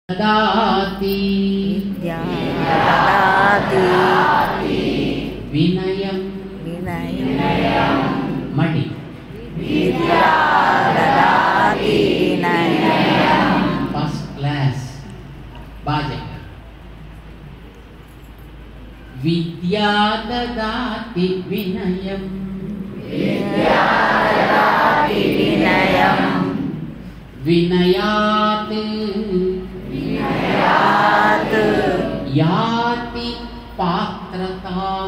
ददाति विनयं मणि first class बाजे विद्या ददाति विनयं विनयात् याति पात्रतां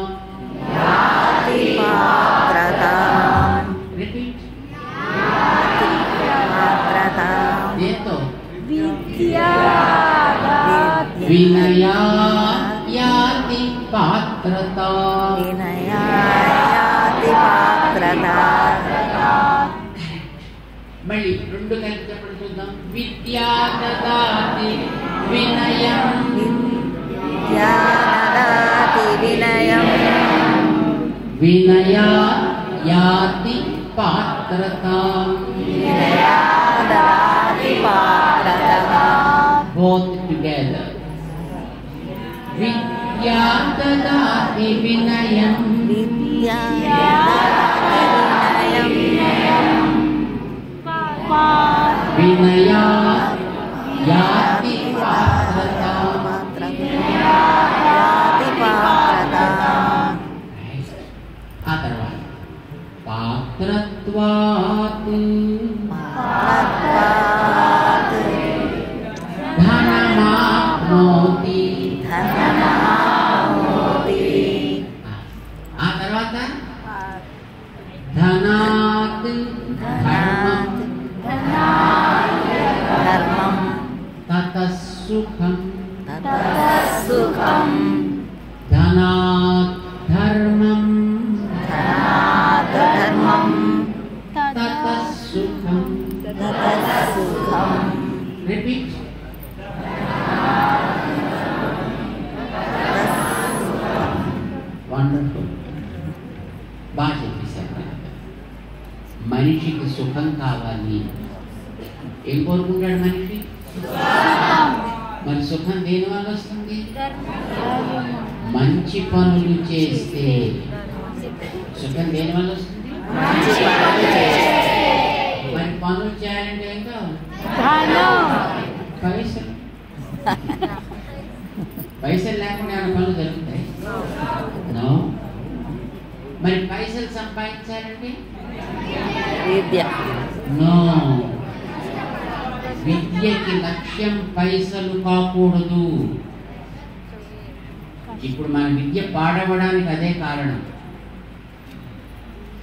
रिपीट ये तो विनया याति पात्रतां मళ్ళీ రెండు కలిసి చెప్పండి చూద్దాం విద్యా దదాతి వినయం వినయా యాతి పాత్రతాం both together విద్యా దదాతి వినయం विनया याति पात्रतां आ तरवात पात्रत्वात् धनमाप्नोति आ तरवात धनात् धर्मं ततः सुखं धनात् धर्मं ततः सुखं रिपीट वंडरफुल बात మనిషికి సుఖం కావాలి ఏం కోరుకుంటాడు మనిషి మరి సుఖం దేని వల్ల వస్తుంది మంచి పనులు చేస్తే సుఖం దేని వల్ల వస్తుంది మరి పనులు చేయాలంటే ఏం కావాలి పైసలు పైసలు లేకుండా ఏమైనా పనులు జరుగుతాయి నో మరి పైసలు సంపాదించాలంటే విద్య నో విద్యకి లక్ష్యం పైసలు కాకూడదు ఇప్పుడు మన విద్య పాడవడానికి అదే కారణం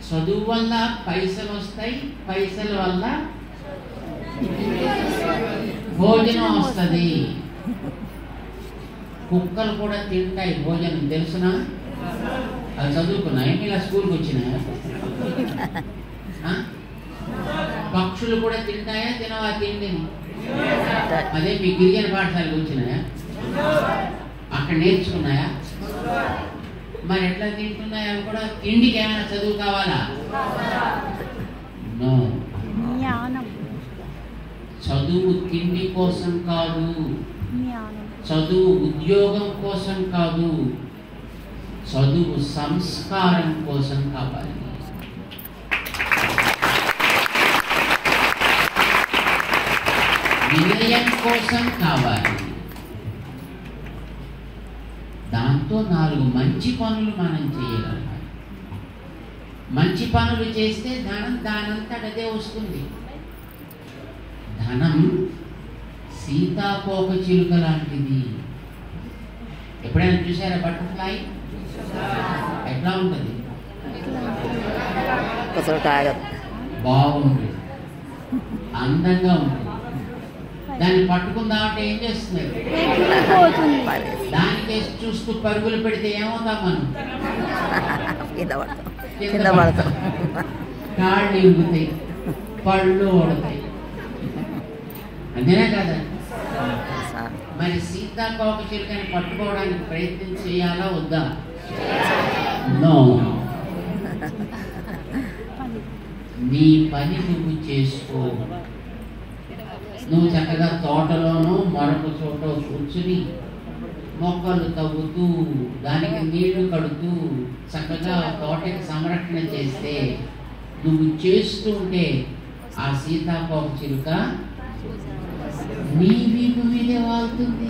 చదువు వల్ల పైసలు వస్తాయి పైసల వల్ల భోజనం వస్తుంది కుక్కలు కూడా తింటాయి భోజనం తెలుసునా అది చదువుకున్నాయి ఇలా స్కూల్కి వచ్చినాయా పక్షులు కూడా తింటాయా తినవా తిండిని అదే మీ గిరిజన పాఠశాలకు వచ్చినాయా అక్కడ నేర్చుకున్నాయా మరి ఎట్లా తింటున్నాయా అవి కూడా తిండికి ఏమైనా చదువు కావాలా నో చదువు తిండి కోసం కాదు చదువు ఉద్యోగం కోసం కాదు చదువు సంస్కారం కోసం కావాలి వినయం కోసం కావాలి దాంతో 4 మంచి పనులు మనం చేయగలగాలి మంచి పనులు చేస్తే ధనం దానంతట అదే వస్తుంది ధనం సీతాకోక చిలుక లాంటిది ఎప్పుడైనా చూసారా బటర్ఫ్లై ఎట్లా ఉంటుంది బాగుంటుంది అందంగా ఉంటుంది దాన్ని పట్టుకుందామంటే ఏం చేస్తుంది దానికి చూస్తూ పరుగులు పెడితే ఏమవుతాం మనం కాళ్ళు ఇరుగుతాయి పళ్ళు ఓడతాయి అంతేనా కదా మరి సీతాకోక చిలుకని పట్టుకోవడానికి ప్రయత్నం చేయాలా వద్దా నో నీ పని నువ్వు చేసుకో నువ్వు చక్కగా తోటలోనూ మరొక చోట కూర్చుని మొక్కలు తవ్వుతూ దానికి నీళ్లు కడుతూ చక్కగా తోటకి సంరక్షణ చేస్తే నువ్వు చేస్తుంటే ఆ సీతాకోక చిలుక నీ వీపు మీదే వాళ్తుంది.